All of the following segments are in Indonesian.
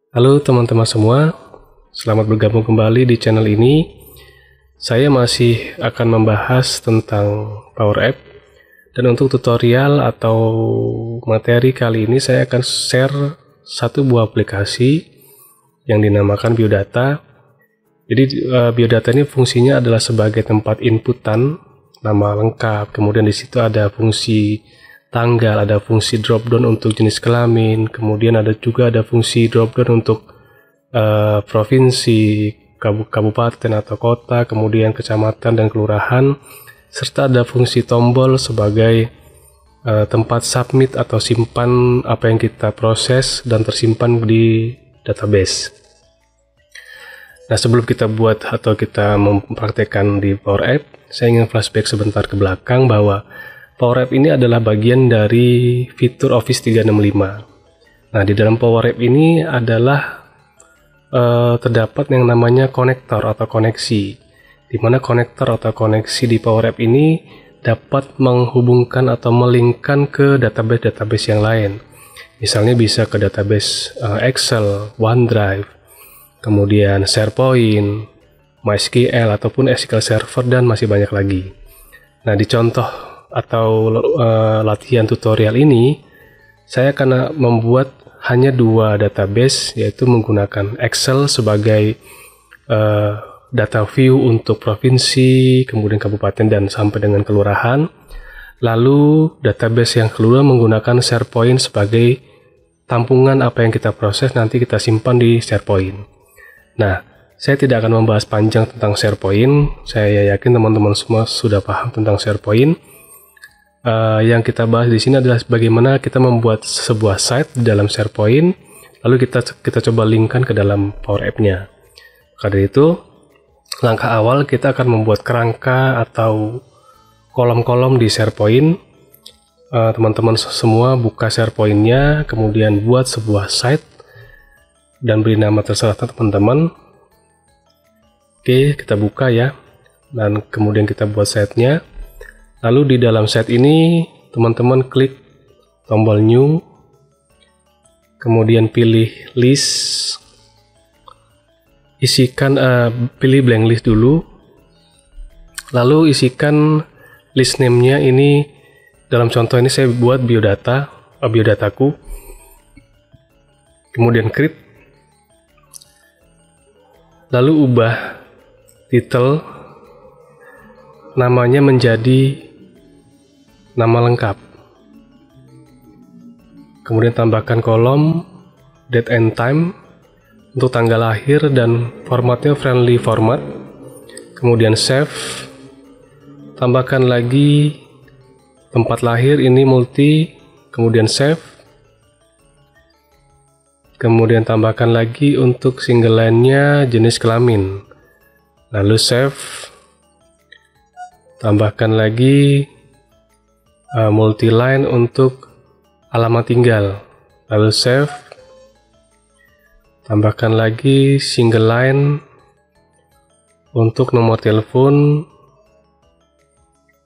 Halo teman-teman semua, selamat bergabung kembali di channel ini. Saya masih akan membahas tentang Power App, dan untuk tutorial atau materi kali ini saya akan share satu buah aplikasi yang dinamakan Biodata. Jadi Biodata ini fungsinya adalah sebagai tempat inputan nama lengkap, kemudian di situ ada fungsi tanggal, ada fungsi drop down untuk jenis kelamin, kemudian ada fungsi drop down untuk provinsi, kabupaten atau kota, kemudian kecamatan dan kelurahan, serta ada fungsi tombol sebagai tempat submit atau simpan apa yang kita proses dan tersimpan di database. Nah, sebelum kita buat atau kita mempraktekkan di Power App, saya ingin flashback sebentar ke belakang bahwa Power App ini adalah bagian dari fitur Office 365. Nah, di dalam Power App ini adalah terdapat yang namanya konektor atau koneksi, di mana konektor atau koneksi di Power App ini dapat menghubungkan atau melingkan ke database-database yang lain. Misalnya bisa ke database Excel, OneDrive, kemudian SharePoint, MySQL, ataupun SQL Server, dan masih banyak lagi. Nah, di contoh atau latihan tutorial ini, saya akan membuat hanya dua database, yaitu menggunakan Excel sebagai data view untuk provinsi, kemudian kabupaten, dan sampai dengan kelurahan. Lalu database yang kedua menggunakan SharePoint sebagai tampungan apa yang kita proses, nanti kita simpan di SharePoint. Nah, saya tidak akan membahas panjang tentang SharePoint. Saya yakin teman-teman semua sudah paham tentang SharePoint. Yang kita bahas di sini adalah bagaimana kita membuat sebuah site di dalam SharePoint, lalu kita coba linkkan ke dalam Power App-nya. Karena itu, langkah awal kita akan membuat kerangka atau kolom-kolom di SharePoint. Teman-teman semua buka SharePoint-nya, kemudian buat sebuah site dan beri nama terserah teman-teman. Oke, kita buka ya, dan kemudian kita buat site-nya. Lalu di dalam site ini teman-teman klik tombol new, kemudian pilih list, pilih blank list dulu, lalu isikan list name-nya. Ini dalam contoh ini saya buat biodataku, kemudian create, lalu ubah title namanya menjadi nama lengkap, kemudian tambahkan kolom date and time untuk tanggal lahir dan formatnya friendly format, kemudian save, tambahkan lagi tempat lahir ini multi, kemudian save, kemudian tambahkan lagi untuk single line-nya jenis kelamin, lalu save, tambahkan lagi multi line untuk alamat tinggal, lalu save, tambahkan lagi single line untuk nomor telepon,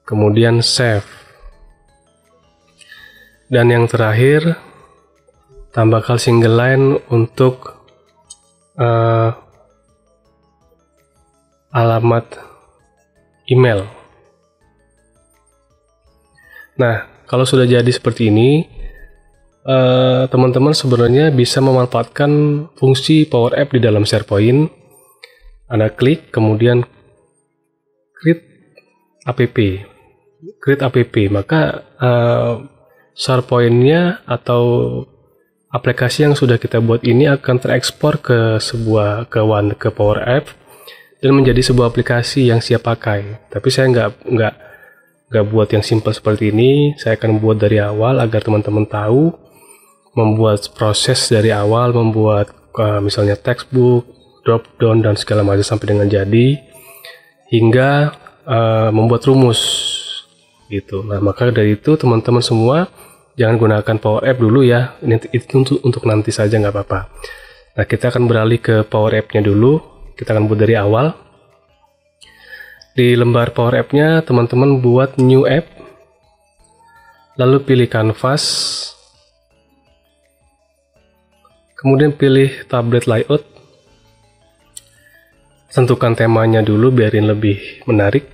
kemudian save, dan yang terakhir tambahkan single line untuk alamat email. Nah, kalau sudah jadi seperti ini, teman-teman sebenarnya bisa memanfaatkan fungsi Power App di dalam SharePoint. Anda klik, kemudian create app, maka SharePoint-nya atau aplikasi yang sudah kita buat ini akan terekspor ke Power App dan menjadi sebuah aplikasi yang siap pakai. Tapi saya nggak buat yang simple seperti ini. Saya akan buat dari awal agar teman-teman tahu membuat proses dari awal, membuat misalnya textbook, drop down, dan segala macam sampai dengan jadi, hingga membuat rumus gitu. Nah, maka dari itu teman-teman semua jangan gunakan Power App dulu ya. Itu untuk nanti saja, nggak apa-apa. Nah, kita akan beralih ke Power App-nya dulu. Kita akan buat dari awal. Di lembar Power App-nya, teman-teman buat New App, lalu pilih Canvas, Kemudian pilih tablet layout. Tentukan temanya dulu biarin lebih menarik.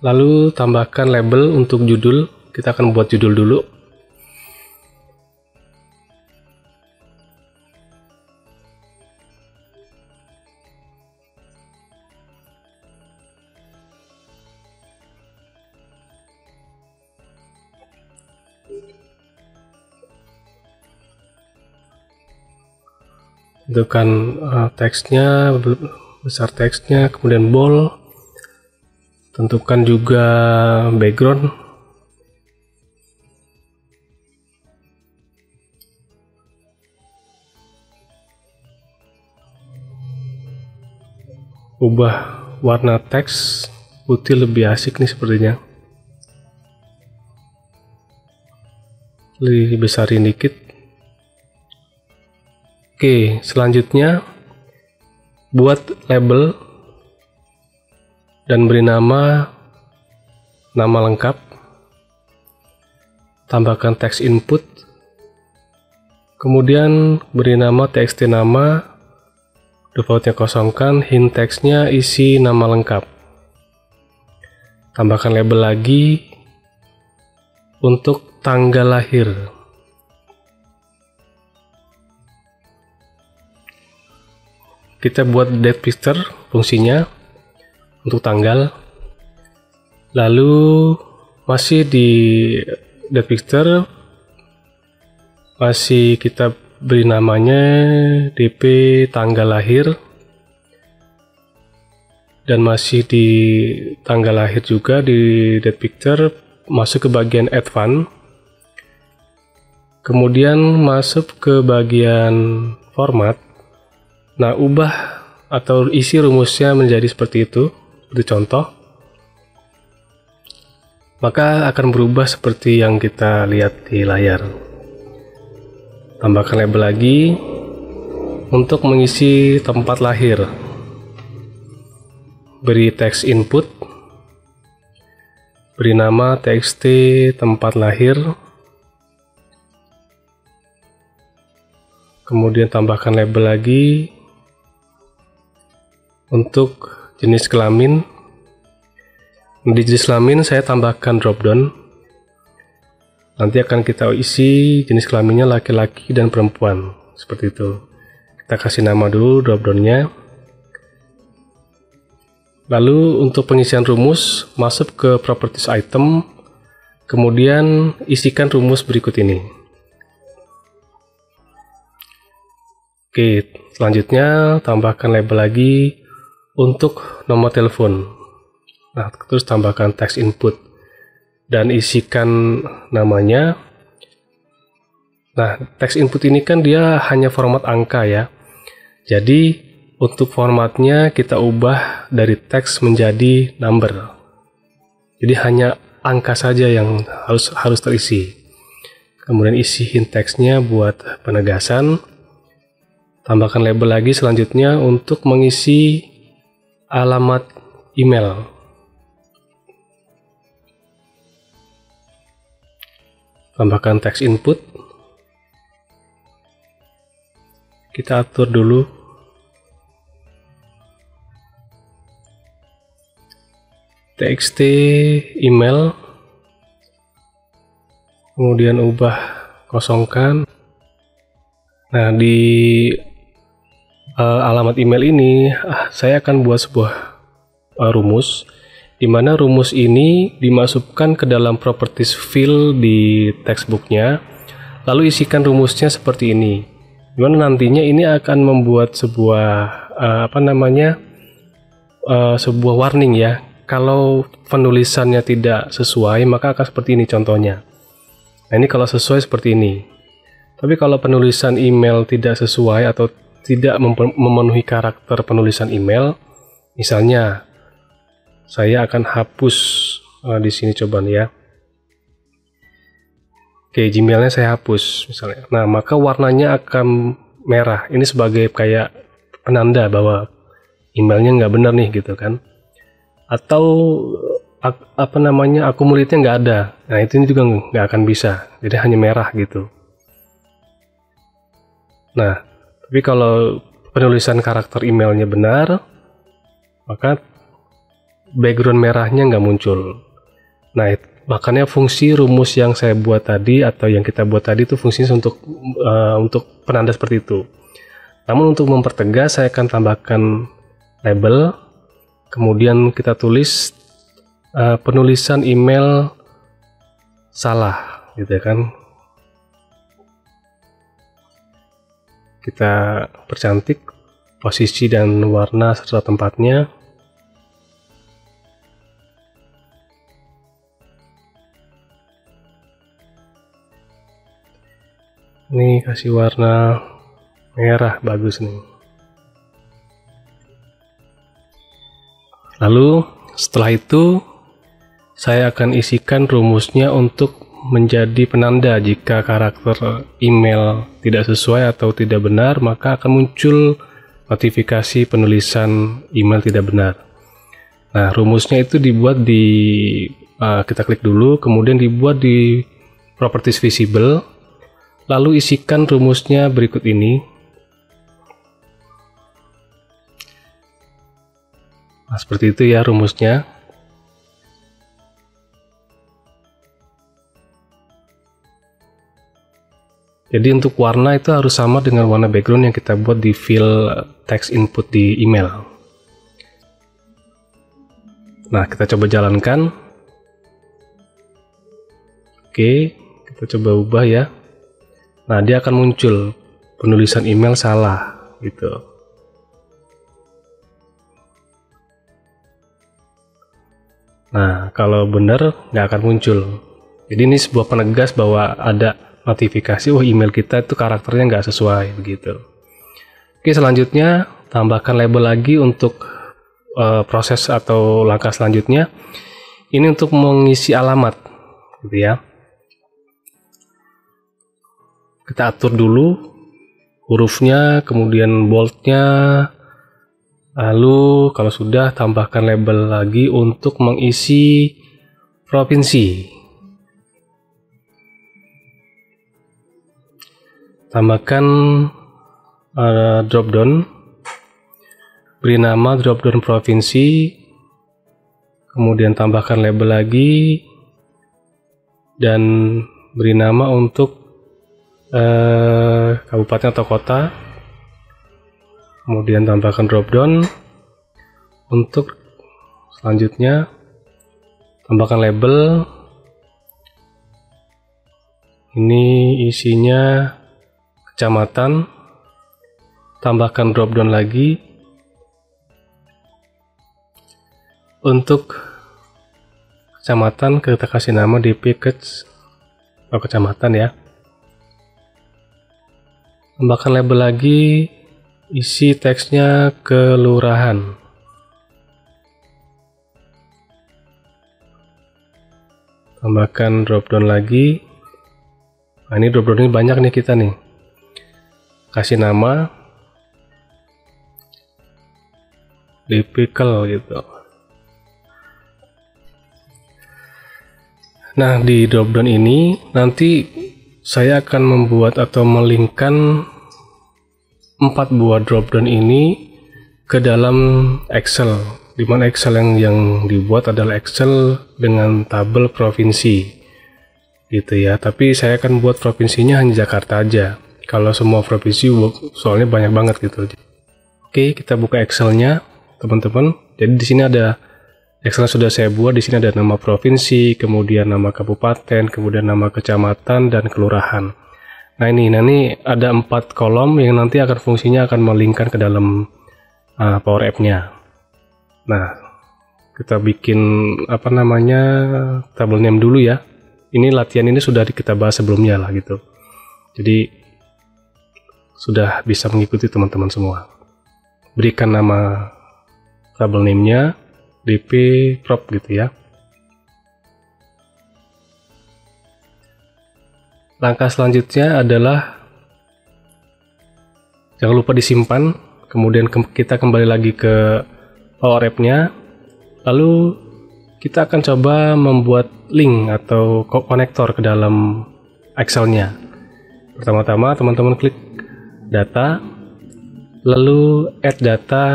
Lalu tambahkan label untuk judul. Kita akan buat judul dulu. Tentukan teksnya, besar teksnya, kemudian bold. Tentukan juga background. Ubah warna teks, putih lebih asik nih sepertinya. Lebih besarin dikit. Oke, selanjutnya buat label dan beri nama lengkap. Tambahkan teks input. Kemudian beri nama txt nama. Defaultnya kosongkan, hint teksnya isi nama lengkap. Tambahkan label lagi untuk tanggal lahir. Kita buat date picture fungsinya untuk tanggal. Lalu masih di date picture, masih kita beri namanya DP tanggal lahir, dan masih di tanggal lahir juga di date picture, masuk ke bagian advance. Kemudian masuk ke bagian format. Nah, ubah atau isi rumusnya menjadi seperti itu, seperti contoh. Maka akan berubah seperti yang kita lihat di layar. Tambahkan label lagi untuk mengisi tempat lahir. Beri teks input. Beri nama txt tempat lahir. Kemudian tambahkan label lagi. Untuk jenis kelamin, di jenis kelamin saya tambahkan dropdown. Nanti akan kita isi jenis kelaminnya laki-laki dan perempuan, seperti itu. Kita kasih nama dulu dropdownnya. Lalu untuk pengisian rumus, masuk ke properties item, kemudian isikan rumus berikut ini. Oke, selanjutnya tambahkan label lagi untuk nomor telepon. Nah, terus tambahkan teks input dan isikan namanya. Nah, teks input ini kan dia hanya format angka ya. Jadi untuk formatnya kita ubah dari teks menjadi number. Jadi hanya angka saja yang harus terisi. Kemudian isi hint teksnya buat penegasan. Tambahkan label lagi selanjutnya untuk mengisi alamat email. Tambahkan teks input. Kita atur dulu. Txt email. Kemudian ubah kosongkan. Nah, di alamat email ini saya akan buat sebuah rumus, di mana rumus ini dimasukkan ke dalam properties field di textbooknya, lalu isikan rumusnya seperti ini. Dimana nantinya ini akan membuat sebuah sebuah warning ya. Kalau penulisannya tidak sesuai, maka akan seperti ini contohnya. Nah, ini kalau sesuai seperti ini. Tapi kalau penulisan email tidak sesuai atau tidak memenuhi karakter penulisan email, misalnya saya akan hapus di sini coba nih ya. Oke, Gmailnya saya hapus misalnya. Nah, maka warnanya akan merah. Ini sebagai kayak penanda bahwa emailnya nggak benar nih gitu kan. Atau accumulate-nya nggak ada. Nah, itu juga nggak akan bisa, jadi hanya merah gitu. Nah, tapi kalau penulisan karakter emailnya benar, maka background merahnya nggak muncul. Nah, makanya fungsi rumus yang saya buat tadi atau yang kita buat tadi itu fungsinya untuk penanda seperti itu. Namun untuk mempertegas, saya akan tambahkan label, kemudian kita tulis penulisan email salah, gitu ya kan. Kita percantik posisi dan warna serta tempatnya. Ini kasih warna merah, bagus nih. Lalu setelah itu saya akan isikan rumusnya untuk menjadi penanda jika karakter email tidak sesuai atau tidak benar, maka akan muncul notifikasi penulisan email tidak benar. Nah, rumusnya itu dibuat kita klik dulu, kemudian dibuat di properties visible, lalu isikan rumusnya berikut ini. Nah, seperti itu ya rumusnya. Jadi untuk warna itu harus sama dengan warna background yang kita buat di field text input di email. Nah, kita coba jalankan. Oke, kita coba ubah ya. Nah, dia akan muncul penulisan email salah gitu. Nah, kalau benar nggak akan muncul. Jadi ini sebuah penegas bahwa ada notifikasi, email kita itu karakternya nggak sesuai begitu. Oke, selanjutnya tambahkan label lagi untuk proses atau langkah selanjutnya. Ini untuk mengisi alamat, gitu ya. Kita atur dulu hurufnya, kemudian boldnya, lalu kalau sudah tambahkan label lagi untuk mengisi provinsi. Tambahkan drop down, beri nama drop down provinsi, kemudian tambahkan label lagi dan beri nama untuk kabupaten atau kota, kemudian tambahkan drop down. Untuk selanjutnya tambahkan label, ini isinya kecamatan, tambahkan drop down lagi. Untuk kecamatan kita kasih nama DP kecamatan ya. Tambahkan label lagi, isi teksnya kelurahan. Tambahkan drop down lagi. Nah, ini drop down ini banyak nih kita nih. Kasih nama Depikal gitu. Nah, di drop down ini nanti saya akan membuat atau melingkan 4 buah drop down ini ke dalam Excel, di mana Excel yang dibuat adalah Excel dengan tabel provinsi gitu ya. Tapi saya akan buat provinsinya hanya Jakarta aja. Kalau semua provinsi soalnya banyak banget gitu. Oke, kita buka Excel-nya, teman-teman. Jadi di sini ada Excel sudah saya buat. Di sini ada nama provinsi, kemudian nama kabupaten, kemudian nama kecamatan dan kelurahan. Nah ini ada 4 kolom yang nanti akan fungsinya akan melingkar ke dalam Power App-nya. Nah, kita bikin table name dulu ya. Ini latihan ini sudah kita bahas sebelumnya lah gitu. Jadi sudah bisa mengikuti teman-teman semua. Berikan nama table name-nya DP prop gitu ya. Langkah selanjutnya adalah jangan lupa disimpan, kemudian kita kembali lagi ke Power App-nya, lalu kita akan coba membuat link atau konektor ke dalam Excel-nya. Pertama-tama teman-teman klik data, lalu add data,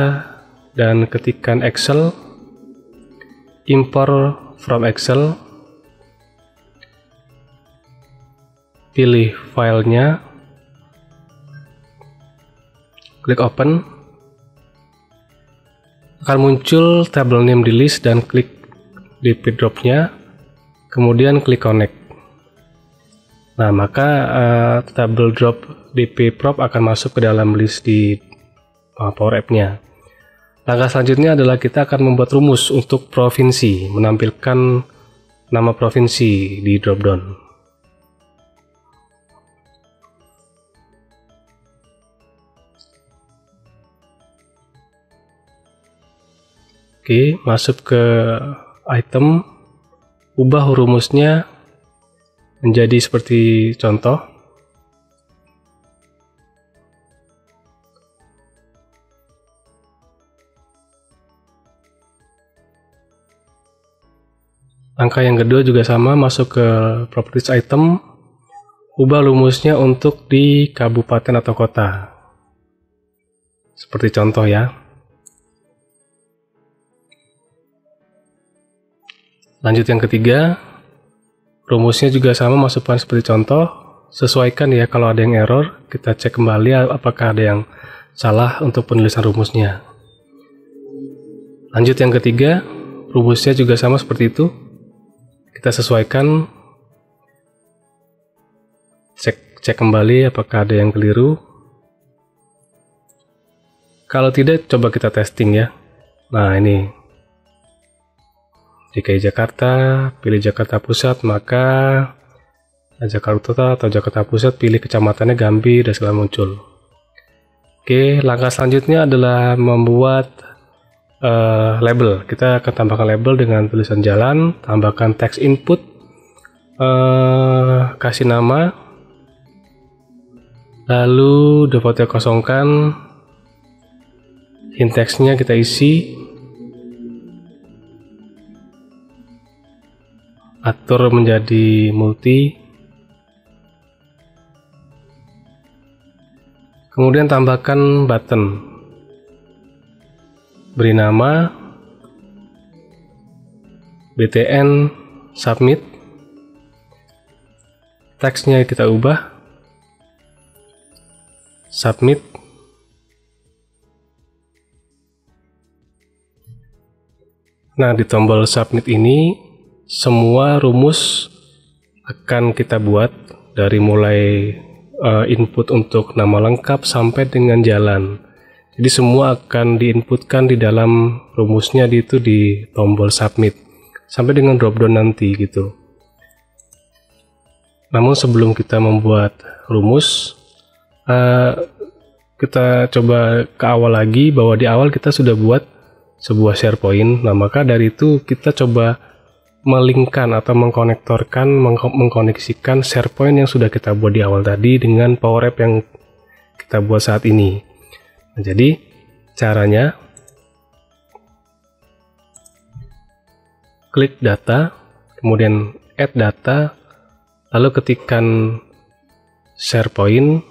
dan ketikkan Excel, import from Excel, pilih filenya, klik open, akan muncul table name di list dan klik DP drop-nya, kemudian klik connect. Nah, maka table drop DP prop akan masuk ke dalam list di Power App-nya. Langkah selanjutnya adalah kita akan membuat rumus untuk provinsi, menampilkan nama provinsi di dropdown. Oke, masuk ke item, ubah rumusnya menjadi seperti contoh. Langkah yang kedua juga sama, masuk ke properties item, ubah rumusnya untuk di kabupaten atau kota. Seperti contoh ya. Lanjut yang ketiga, rumusnya juga sama, masukkan seperti contoh, sesuaikan ya, kalau ada yang error, kita cek kembali apakah ada yang salah untuk penulisan rumusnya. Lanjut yang ketiga, rumusnya juga sama seperti itu, kita sesuaikan, cek kembali apakah ada yang keliru. Kalau tidak, coba kita testing ya. Nah, ini DKI Jakarta, pilih Jakarta Pusat, maka Jakarta atau Jakarta Pusat, pilih kecamatannya Gambir, dan segala muncul. Oke, langkah selanjutnya adalah membuat label. Kita akan tambahkan label dengan tulisan jalan, tambahkan teks input, kasih nama, lalu defaultnya kosongkan, hint teksnya kita isi, atur menjadi multi, kemudian tambahkan button, beri nama btn submit, teksnya kita ubah submit, nah di tombol submit ini semua rumus akan kita buat dari mulai input untuk nama lengkap sampai dengan jalan. Jadi semua akan diinputkan di dalam rumusnya di tombol submit sampai dengan dropdown nanti gitu. Namun sebelum kita membuat rumus, kita coba ke awal lagi, bahwa di awal kita sudah buat sebuah SharePoint. Nah, maka dari itu kita coba melingkan atau mengkoneksikan SharePoint yang sudah kita buat di awal tadi dengan Power App yang kita buat saat ini. Nah, jadi caranya klik data, kemudian add data, lalu ketikkan SharePoint,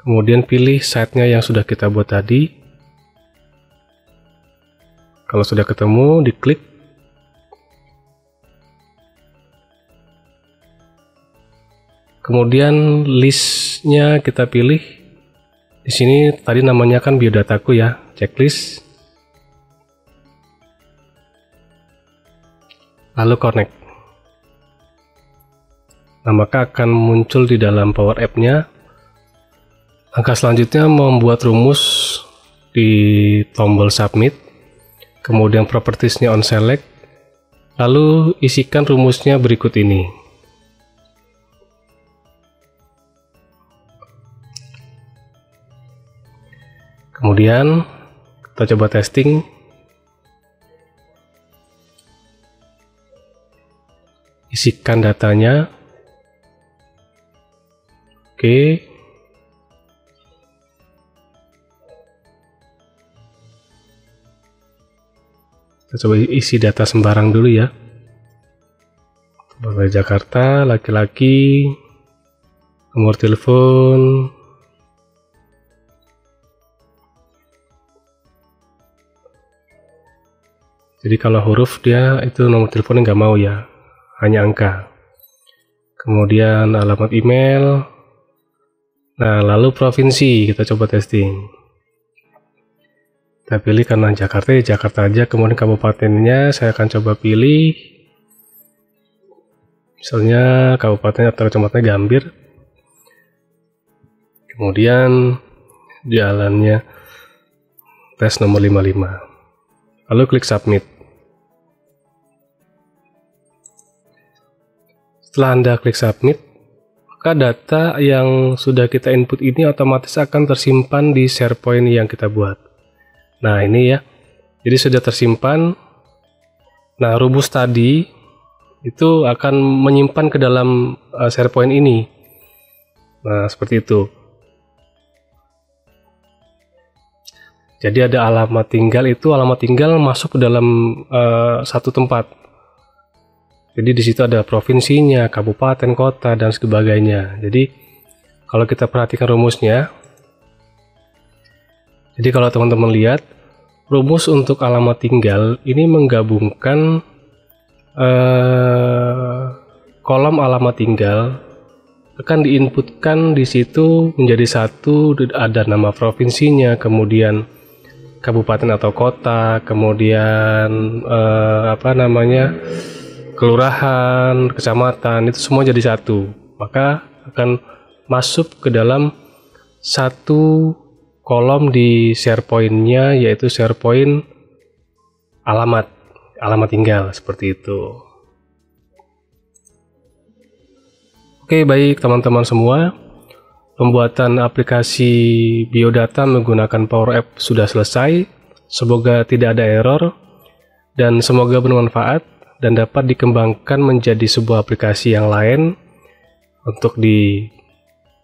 kemudian pilih site-nya yang sudah kita buat tadi. Kalau sudah ketemu, diklik. Kemudian listnya kita pilih. Di sini tadi namanya kan biodataku ya, checklist. Lalu connect. Nah, maka akan muncul di dalam Power App-nya. Langkah selanjutnya membuat rumus di tombol submit. Kemudian propertiesnya on select, lalu isikan rumusnya berikut ini. Kemudian kita coba testing. Isikan datanya. Oke. Kita coba isi data sembarang dulu ya. Sebagai Jakarta, laki-laki, nomor telepon, jadi kalau huruf dia itu nomor teleponnya nggak mau ya, hanya angka. Kemudian alamat email. Nah, lalu provinsi, kita coba testing. Kita pilih karena Jakarta, ya Jakarta aja. Kemudian kabupatennya saya akan coba pilih, misalnya kabupaten atau kecamatannya Gambir. Kemudian jalannya tes nomor 55. Lalu klik submit. Setelah Anda klik submit, maka data yang sudah kita input ini otomatis akan tersimpan di SharePoint yang kita buat. Nah, ini ya. Jadi sudah tersimpan. Nah, rumus tadi itu akan menyimpan ke dalam SharePoint ini. Nah, seperti itu. Jadi ada alamat tinggal, itu alamat tinggal masuk ke dalam satu tempat. Jadi di situ ada provinsinya, kabupaten, kota, dan sebagainya. Jadi kalau kita perhatikan rumusnya, jadi kalau teman-teman lihat, rumus untuk alamat tinggal ini menggabungkan kolom alamat tinggal akan diinputkan di situ menjadi satu, ada nama provinsinya, kemudian kabupaten atau kota, kemudian kelurahan, kecamatan, itu semua jadi satu. Maka akan masuk ke dalam satu kolom di SharePoint-nya, yaitu SharePoint alamat tinggal, seperti itu. Oke, baik teman-teman semua, pembuatan aplikasi biodata menggunakan Power App sudah selesai. Semoga tidak ada error dan semoga bermanfaat dan dapat dikembangkan menjadi sebuah aplikasi yang lain untuk di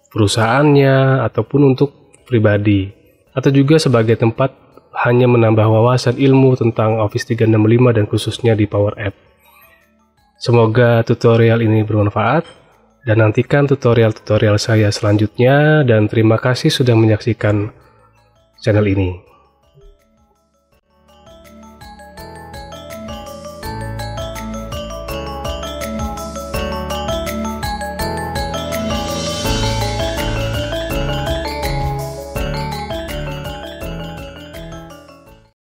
perusahaannya ataupun untuk pribadi, atau juga sebagai tempat hanya menambah wawasan ilmu tentang Office 365 dan khususnya di Power App. Semoga tutorial ini bermanfaat dan nantikan tutorial-tutorial saya selanjutnya, dan terima kasih sudah menyaksikan channel ini.